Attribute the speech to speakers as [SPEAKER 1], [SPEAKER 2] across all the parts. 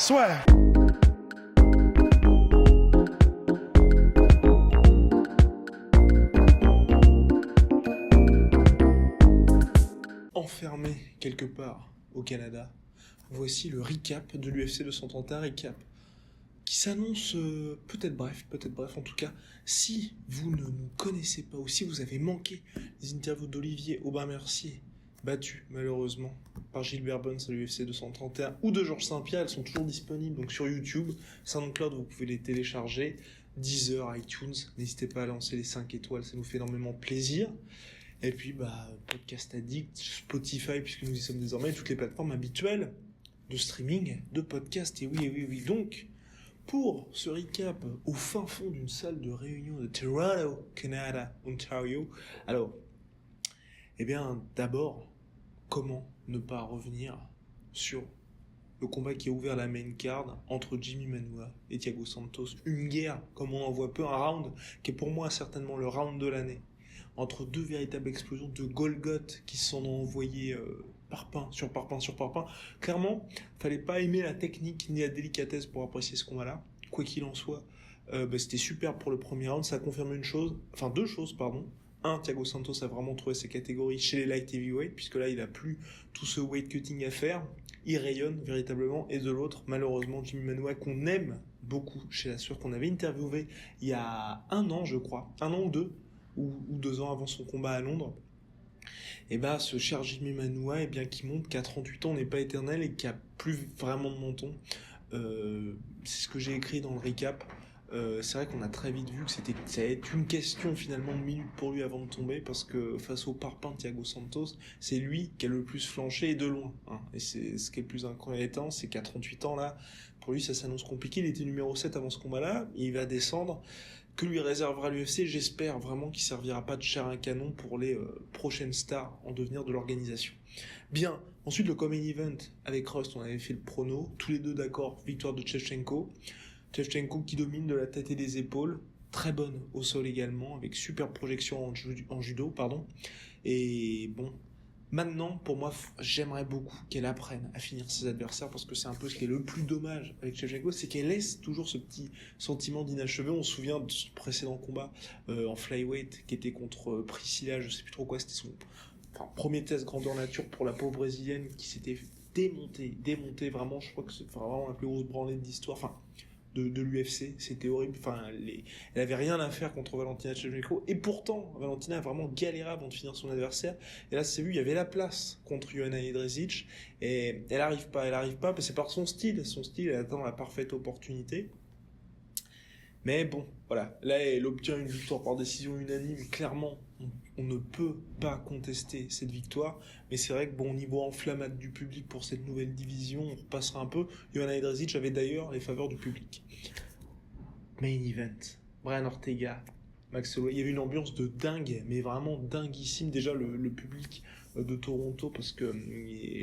[SPEAKER 1] Swag. Enfermé quelque part au Canada, voici le recap de l'UFC 231, recap qui s'annonce peut-être bref, en tout cas, si vous ne nous connaissez pas ou si vous avez manqué les interviews d'Olivier Aubin-Mercier, battu malheureusement par Gilbert Burns à l'UFC 231, ou de Georges Saint-Pierre, elles sont toujours disponibles donc sur YouTube, SoundCloud, vous pouvez les télécharger, Deezer, iTunes, n'hésitez pas à lancer les 5 étoiles, ça nous fait énormément plaisir. Et puis, Podcast Addict, Spotify, puisque nous y sommes désormais, toutes les plateformes habituelles de streaming, de podcast. Et oui. Donc, pour ce recap au fin fond d'une salle de réunion de Toronto, Canada, Ontario, alors, d'abord, comment ne pas revenir sur le combat qui a ouvert la main card entre Jimmy Manuwa et Thiago Santos. Une guerre, comme on en voit peu, un round qui est pour moi certainement le round de l'année. Entre deux véritables explosions de Golgoth qui s'en ont envoyé parpaing sur parpaing. Clairement, fallait pas aimer la technique ni la délicatesse pour apprécier ce combat-là. Quoi qu'il en soit, c'était super pour le premier round. Ça confirme deux choses. Un, Thiago Santos a vraiment trouvé ses catégories chez les light heavyweight, puisque là, il a plus tout ce weight cutting à faire. Il rayonne véritablement. Et de l'autre, malheureusement, Jimmy Manuwa, qu'on aime beaucoup chez la sueur, qu'on avait interviewé il y a 1 an, je crois, 1 an ou 2, ou 2 ans avant son combat à Londres, ce cher Jimmy Manuwa, qui montre qu'à 38 ans, on n'est pas éternel et qu'il n'y a plus vraiment de menton. C'est ce que j'ai écrit dans le recap. C'est vrai qu'on a très vite vu que ça allait être une question finalement de minutes pour lui avant de tomber, parce que face au parpaing de Thiago Santos, c'est lui qui a le plus flanché et de loin. Et c'est ce qui est le plus inquiétant, c'est qu'à 38 ans là, pour lui ça s'annonce compliqué. Il était numéro 7 avant ce combat-là, il va descendre. Que lui réservera l'UFC, j'espère vraiment qu'il servira pas de chair à canon pour les prochaines stars en devenir de l'organisation. Bien, ensuite le Common Event avec Rust, on avait fait le prono, tous les deux d'accord, victoire de Shevchenko qui domine de la tête et des épaules, très bonne au sol également, avec super projection en judo, et bon, maintenant, pour moi, j'aimerais beaucoup qu'elle apprenne à finir ses adversaires, parce que c'est un peu ce qui est le plus dommage avec Shevchenko, c'est qu'elle laisse toujours ce petit sentiment d'inachevé. On se souvient de son précédent combat en flyweight, qui était contre Priscilla, je sais plus trop quoi, c'était son premier test grandeur nature pour la pauvre brésilienne, qui s'était démonté vraiment, je crois que c'est vraiment la plus grosse branlée de l'histoire, de l'UFC, c'était horrible. Elle avait rien à faire contre Valentina Shevchenko, et pourtant Valentina a vraiment galéré avant de finir son adversaire. Et là, c'est vu, il y avait la place contre Joanna Jedrzejczyk, et elle arrive pas, c'est par son style, elle attend la parfaite opportunité. Mais bon, voilà, là elle obtient une victoire par décision unanime. Clairement, on ne peut pas contester cette victoire, mais c'est vrai que au niveau enflammade du public pour cette nouvelle division, on repassera un peu. Joanna Jedrzejczyk avait d'ailleurs les faveurs du public. Main event, Brian Ortega, Max Holloway, il y avait une ambiance de dingue, mais vraiment dinguissime. Déjà le public de Toronto, parce que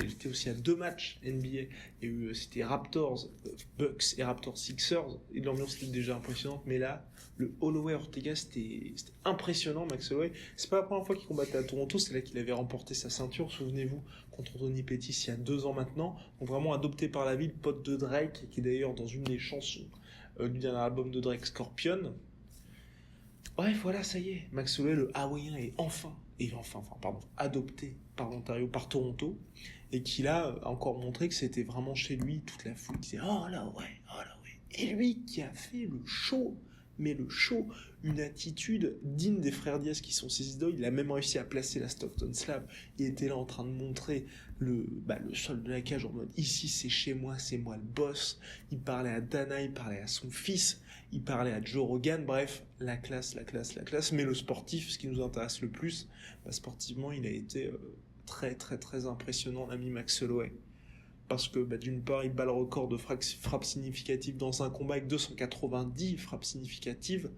[SPEAKER 1] j'étais aussi à 2 matchs NBA, et c'était Raptors Bucks et Raptors Sixers, et l'ambiance était déjà impressionnante. Mais là, le Holloway Ortega, c'était impressionnant. Max Holloway, c'est pas la première fois qu'il combattait à Toronto, c'est là qu'il avait remporté sa ceinture, souvenez-vous, contre Anthony Pettis il y a 2 ans maintenant. Donc vraiment adopté par la ville, pote de Drake, qui est d'ailleurs dans une des chansons du dernier album de Drake, Scorpion. Bref, voilà, ça y est, Max Holloway, le Hawaïen, est adopté par l'Ontario, par Toronto, et qu'il a encore montré que c'était vraiment chez lui. Toute la foule qui disait oh là ouais, et lui qui a fait le show, une attitude digne des frères Diaz qui sont ses idoles. Il a même réussi à placer la Stockton Slab. Il était là en train de montrer le sol de la cage en mode ici c'est chez moi, c'est moi le boss. Il parlait à Dana, il parlait à son fils, il parlait à Joe Rogan. Bref, la classe. Mais le sportif, ce qui nous intéresse le plus, sportivement, il a été très très très impressionnant, l'ami Max Holloway. Parce que d'une part, il bat le record de frappes significatives dans un combat avec 290 frappes significatives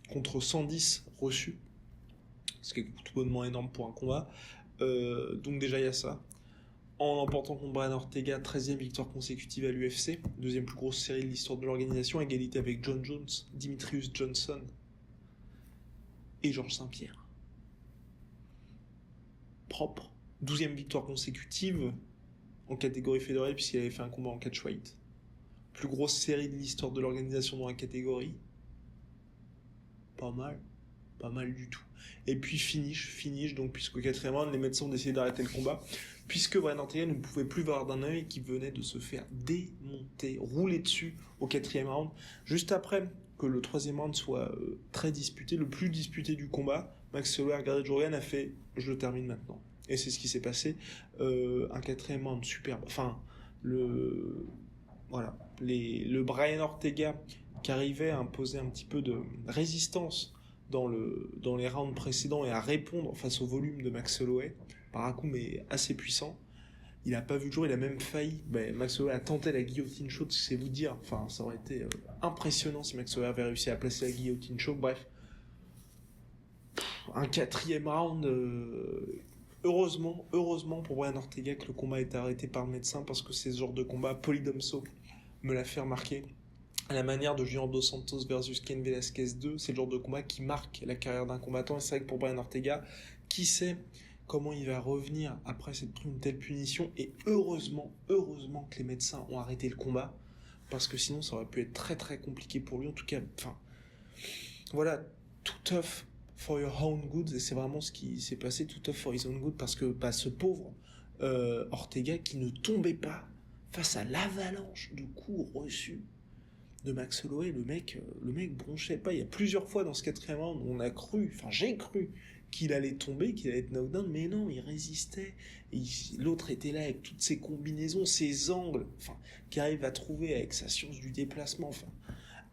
[SPEAKER 1] contre 110 reçues, ce qui est tout bonnement énorme pour un combat. Donc déjà, il y a ça. En l'emportant contre Brian Ortega, 13e victoire consécutive à l'UFC, 2e plus grosse série de l'histoire de l'organisation, égalité avec John Jones, Demetrius Johnson et Georges Saint-Pierre. Propre. 12e victoire consécutive en catégorie fédérale, puisqu'il avait fait un combat en catchweight. plus grosse série de l'histoire de l'organisation dans la catégorie. Pas mal du tout. Et puis finish, donc puisque au 4e round, les médecins ont décidé d'arrêter le combat, puisque Brian Ortega ne pouvait plus voir d'un œil qui venait de se faire démonter, rouler dessus au 4e round, juste après que le 3e round soit très disputé, le plus disputé du combat. Max Holloway a regardé Joe Rogan, a fait « je le termine maintenant ». Et c'est ce qui s'est passé, un 4e round superbe. Enfin, le Brian Ortega qui arrivait à imposer un petit peu de résistance dans les rounds précédents et à répondre face au volume de Max Holloway, par un coup mais assez puissant. Il n'a pas vu le jour, il a même failli. Max Holloway a tenté la guillotine choke, c'est vous dire. Enfin, ça aurait été impressionnant si Max Holloway avait réussi à placer la guillotine choke. Bref, un 4e round. Heureusement pour Brian Ortega que le combat a été arrêté par le médecin, parce que c'est ce genre de combat, Polydomso me l'a fait remarquer, à la manière de Junior Dos Santos versus Cain Velasquez 2, c'est le genre de combat qui marque la carrière d'un combattant. Et c'est vrai que pour Brian Ortega, qui sait comment il va revenir après s'être pris une telle punition. Et heureusement que les médecins ont arrêté le combat, parce que sinon ça aurait pu être très très compliqué pour lui. En tout cas, voilà, too tough for your own good, et c'est vraiment ce qui s'est passé, too tough for his own good, parce que ce pauvre Ortega qui ne tombait pas face à l'avalanche de coups reçus de Max Holloway, le mec bronchait pas. Il y a plusieurs fois dans ce 4e round où j'ai cru qu'il allait tomber, qu'il allait être knockdown, mais non, il résistait. Et l'autre était là avec toutes ses combinaisons, ses angles, qu'il arrive à trouver avec sa science du déplacement,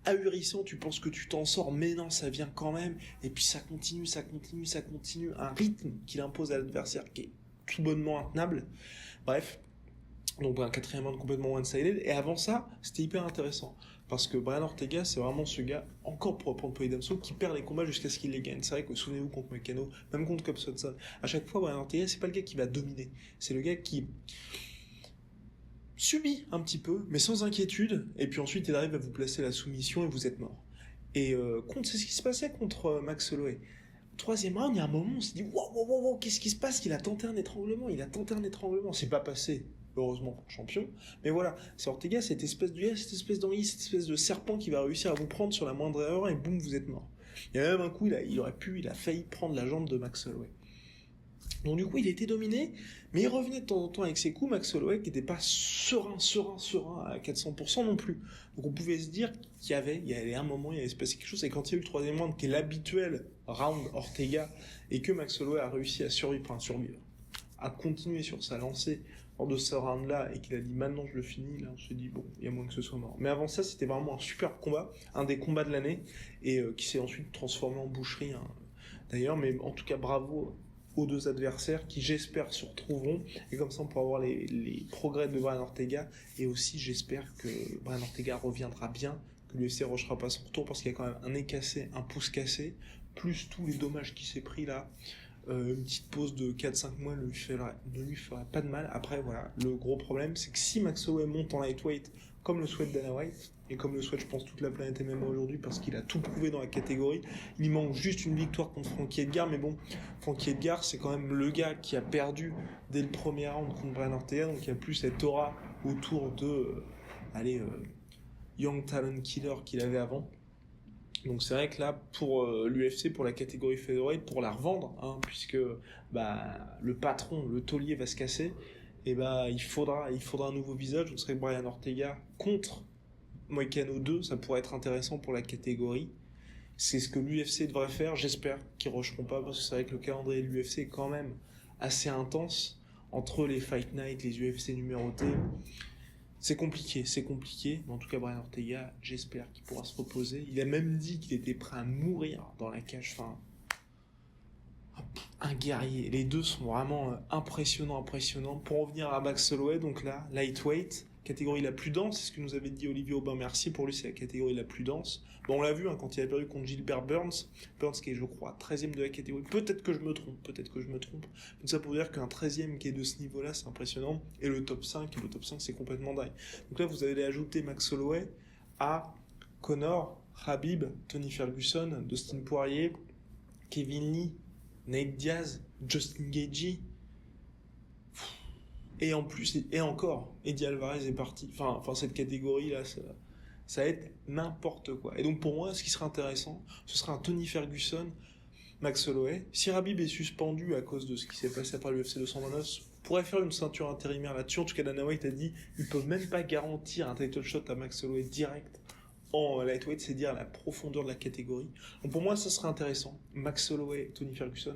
[SPEAKER 1] ahurissant. Tu penses que tu t'en sors, mais non, ça vient quand même. Et puis ça continue, un rythme qu'il impose à l'adversaire qui est tout bonnement intenable. Bref, donc un 4e round complètement one-sided. Et avant ça, c'était hyper intéressant, parce que Brian Ortega, c'est vraiment ce gars, encore pour reprendre Polydomso, qui perd les combats jusqu'à ce qu'il les gagne. C'est vrai que, souvenez-vous, contre Meccano, même contre Cub Swanson, à chaque fois, Brian Ortega, c'est pas le gars qui va dominer. C'est le gars qui subit un petit peu, mais sans inquiétude, et puis ensuite, il arrive à vous placer la soumission et vous êtes mort. Et c'est ce qui se passait contre Max Holloway. 3e round, il y a un moment, on s'est dit, wow, qu'est-ce qui se passe? Il a tenté un étranglement, c'est pas passé. Heureusement pour le champion, mais voilà, c'est Ortega, cette espèce d'anguille, cette espèce de serpent qui va réussir à vous prendre sur la moindre erreur et boum, vous êtes mort. Il y a même un coup, il a failli prendre la jambe de Max Holloway. Donc du coup, il était dominé, mais il revenait de temps en temps avec ses coups, Max Holloway, qui n'était pas serein à 400% non plus. Donc on pouvait se dire qu'il y avait un moment, il allait se passer quelque chose, et quand il y a eu le 3e round, qui est l'habituel round Ortega, et que Max Holloway a réussi à survivre, à continuer sur sa lancée lors de ce round-là, et qu'il a dit maintenant je le finis, là on se dit bon, il y a moins que ce soit mort. Mais avant ça, c'était vraiment un super combat, un des combats de l'année, et qui s'est ensuite transformé en boucherie, d'ailleurs, mais en tout cas bravo aux deux adversaires qui, j'espère, se retrouveront, et comme ça on pourra voir les progrès de Brian Ortega, et aussi j'espère que Brian Ortega reviendra bien, que l'UFC rushera pas son retour, parce qu'il y a quand même un nez cassé, un pouce cassé, plus tous les dommages qu'il s'est pris là. Une petite pause de 4-5 mois ne lui ferait pas de mal. Après, voilà, le gros problème, c'est que si Max Holloway monte en lightweight, comme le souhaite Dana White, et comme le souhaite, je pense, toute la planète MMA aujourd'hui, parce qu'il a tout prouvé dans la catégorie, il manque juste une victoire contre Frankie Edgar, mais bon, Frankie Edgar, c'est quand même le gars qui a perdu dès le premier round contre Brian Ortega, donc il y a plus cette aura autour de, Young Talent Killer qu'il avait avant. Donc c'est vrai que là, pour l'UFC, pour la catégorie featherweight, pour la revendre, puisque le patron, le taulier va se casser, et il faudra un nouveau visage. Donc ce serait Brian Ortega contre Moicano 2, ça pourrait être intéressant pour la catégorie. C'est ce que l'UFC devrait faire, j'espère qu'ils ne rusheront pas, parce que c'est vrai que le calendrier de l'UFC est quand même assez intense, entre les Fight Night, les UFC numérotés. C'est compliqué, mais en tout cas Brian Ortega, j'espère qu'il pourra se reposer. Il a même dit qu'il était prêt à mourir dans la cage, un guerrier. Les deux sont vraiment impressionnants. Pour revenir à Max Holloway, donc là, lightweight, catégorie la plus dense, c'est ce que nous avait dit Olivier Aubin-Mercier, pour lui c'est la catégorie la plus dense. Bon, on l'a vu quand il a perdu contre Gilbert Burns qui est, je crois, 13e de la catégorie. Peut-être que je me trompe. Mais ça pour dire qu'un 13e qui est de ce niveau-là, c'est impressionnant. Et le top 5, c'est complètement dingue. Donc là, vous allez ajouter Max Holloway à Conor, Khabib, Tony Ferguson, Dustin Poirier, Kevin Lee, Nate Diaz, Justin Gaethje, Et en plus, et encore, Eddie Alvarez est parti. Enfin cette catégorie-là, ça va être n'importe quoi. Et donc pour moi, ce qui serait intéressant, ce serait un Tony Ferguson, Max Holloway. Si Khabib est suspendu à cause de ce qui s'est passé après l'UFC 229, pourrait faire une ceinture intérimaire là-dessus. En tout cas, Dana White a dit ils peuvent même pas garantir un title shot à Max Holloway direct en lightweight, c'est dire la profondeur de la catégorie. Donc pour moi, ça serait intéressant. Max Holloway, Tony Ferguson,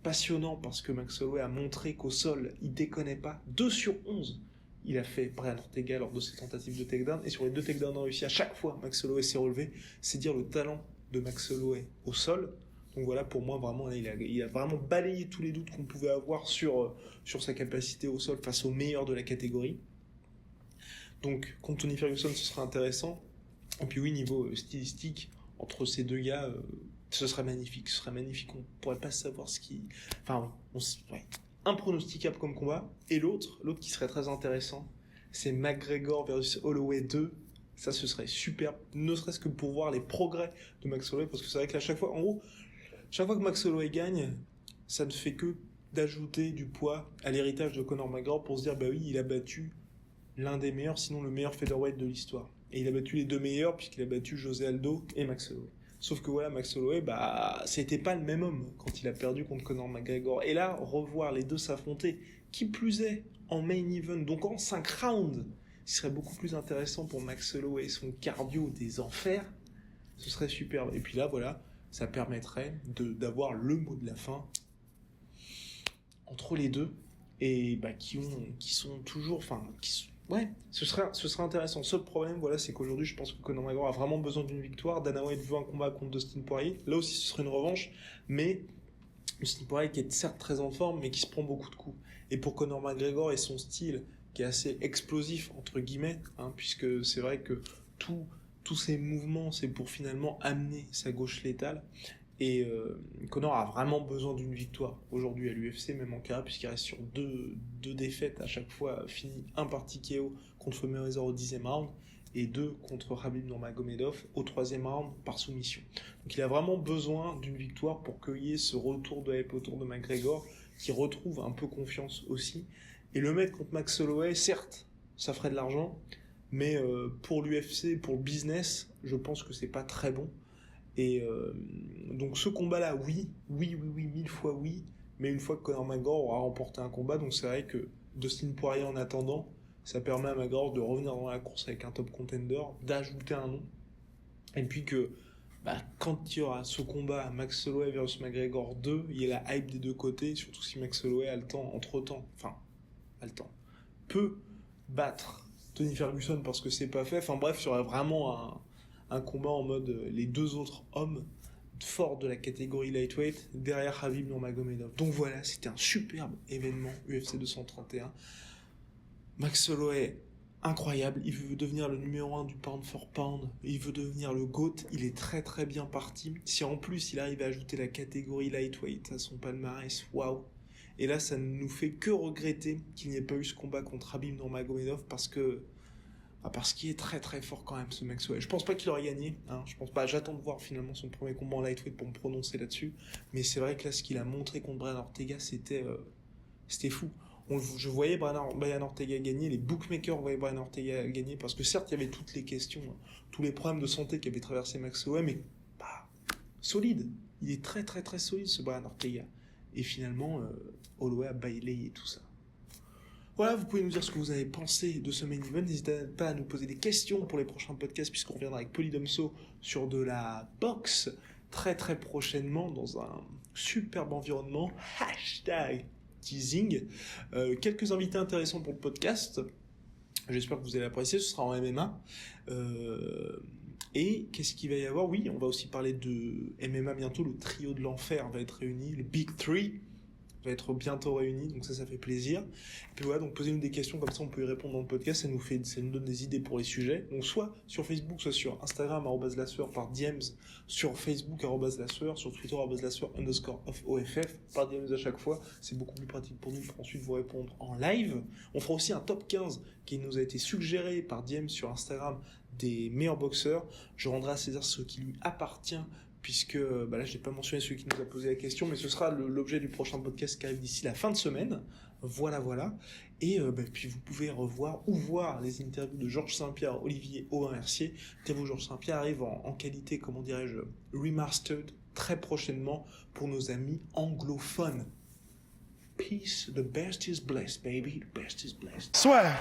[SPEAKER 1] passionnant parce que Max Holloway a montré qu'au sol, il déconnait pas. 2 sur 11, il a fait Brian Ortega lors de ses tentatives de takedown, et sur les 2 takedowns réussis, à chaque fois, Max Holloway s'est relevé. C'est dire le talent de Max Holloway au sol. Donc voilà, pour moi, vraiment, il a vraiment balayé tous les doutes qu'on pouvait avoir sur sa capacité au sol face aux meilleurs de la catégorie. Donc, contre Tony Ferguson, ce sera intéressant. Et puis oui, niveau stylistique, entre ces deux gars, ce serait magnifique. Ce serait magnifique. On pourrait pas savoir ce qui... Enfin, ouais. Impronosticable comme combat. Et l'autre qui serait très intéressant, c'est McGregor versus Holloway 2. Ça, ce serait superbe. Ne serait-ce que pour voir les progrès de Max Holloway. Parce que c'est vrai que chaque fois, en gros, chaque fois que Max Holloway gagne, ça ne fait que d'ajouter du poids à l'héritage de Conor McGregor pour se dire, bah oui, il a battu l'un des meilleurs, sinon le meilleur featherweight de l'histoire. Et il a battu les 2 meilleurs, puisqu'il a battu José Aldo et Max Holloway. Sauf que voilà, Max Holloway, c'était pas le même homme quand il a perdu contre Conor McGregor. Et là, revoir les deux s'affronter, qui plus est, en main event, donc en 5 rounds, ce serait beaucoup plus intéressant pour Max Holloway et son cardio des enfers. Ce serait superbe. Et puis là, voilà, ça permettrait d'avoir le mot de la fin entre les deux, et qui sont toujours... Ouais, ce serait intéressant. Seul problème, voilà, c'est qu'aujourd'hui, je pense que Conor McGregor a vraiment besoin d'une victoire. Dana White veut un combat contre Dustin Poirier. Là aussi, ce serait une revanche, mais Dustin Poirier qui est certes très en forme, mais qui se prend beaucoup de coups. Et pour Conor McGregor et son style, qui est assez explosif, entre guillemets, puisque c'est vrai que tous ces mouvements, c'est pour finalement amener sa gauche létale. Et Conor a vraiment besoin d'une victoire aujourd'hui à l'UFC, même en carrière, puisqu'il reste sur deux défaites à chaque fois, fini un par TKO contre Mayweather au 10e round, et 2 contre Khabib Nurmagomedov au 3e round par soumission. Donc il a vraiment besoin d'une victoire pour qu'il y ait ce retour de hype autour de McGregor, qui retrouve un peu confiance aussi. Et le mettre contre Max Holloway, certes, ça ferait de l'argent, mais pour l'UFC, pour le business, je pense que c'est pas très bon. Et donc ce combat-là, oui, 1000 fois oui, mais une fois que Conor McGregor aura remporté un combat, donc c'est vrai que Dustin Poirier en attendant, ça permet à McGregor de revenir dans la course avec un top contender, d'ajouter un nom, et puis que quand il y aura ce combat Max Holloway versus McGregor 2, il y a la hype des deux côtés, surtout si Max Holloway a le temps, peut battre Tony Ferguson parce que c'est pas fait, enfin bref, il y aura vraiment un combat en mode les 2 autres hommes forts de la catégorie lightweight derrière Khabib Nurmagomedov. Donc voilà, c'était un superbe événement UFC 231. Max Holloway, incroyable, il veut devenir le numéro 1 du pound for pound, il veut devenir le GOAT, il est très très bien parti. Si en plus il arrive à ajouter la catégorie lightweight à son palmarès, waouh. Et là, ça ne nous fait que regretter qu'il n'y ait pas eu ce combat contre Khabib Nurmagomedov parce qu'il est très très fort quand même, ce Max Holloway. Je pense pas qu'il aurait gagné, je pense pas. J'attends de voir finalement son premier combat en lightweight pour me prononcer là-dessus. Mais c'est vrai que là, ce qu'il a montré contre Brian Ortega, c'était fou. Je voyais Brian Ortega gagner, les bookmakers voyaient Brian Ortega gagner, parce que certes, il y avait toutes les questions, tous les problèmes de santé qui avaient traversé Max Holloway, mais solide. Il est très très très solide, ce Brian Ortega. Et finalement, Holloway a balayé tout ça. Voilà, vous pouvez nous dire ce que vous avez pensé de ce main event. N'hésitez pas à nous poser des questions pour les prochains podcasts, puisqu'on reviendra avec Polydomso sur de la boxe très très prochainement dans un superbe environnement. Hashtag teasing. Quelques invités intéressants pour le podcast. J'espère que vous allez apprécier. Ce sera en MMA. Et qu'est-ce qu'il va y avoir ? Oui, on va aussi parler de MMA bientôt. Le trio de l'enfer va être réuni. Le Big Three va être bientôt réunis, donc ça fait plaisir. Et puis voilà, donc posez-nous des questions, comme ça on peut y répondre dans le podcast, ça nous donne des idées pour les sujets. Donc soit sur Facebook, soit sur Instagram, @lassueur par DMs, sur Facebook, @lassueur, sur Twitter, @lassueur_OFF, par DMs à chaque fois. C'est beaucoup plus pratique pour nous pour ensuite vous répondre en live. On fera aussi un top 15 qui nous a été suggéré par DMs sur Instagram des meilleurs boxeurs. Je rendrai à César ce qui lui appartient, puisque là je n'ai pas mentionné celui qui nous a posé la question, mais ce sera l'objet du prochain podcast qui arrive d'ici la fin de semaine. Voilà. Et puis vous pouvez revoir ou voir les interviews de Georges Saint-Pierre, Olivier Aubin-Mercier. Interview Georges Saint-Pierre arrive en qualité, comment dirais-je, remastered très prochainement pour nos amis anglophones. Peace, the best is blessed, baby, the best is blessed.
[SPEAKER 2] Swear.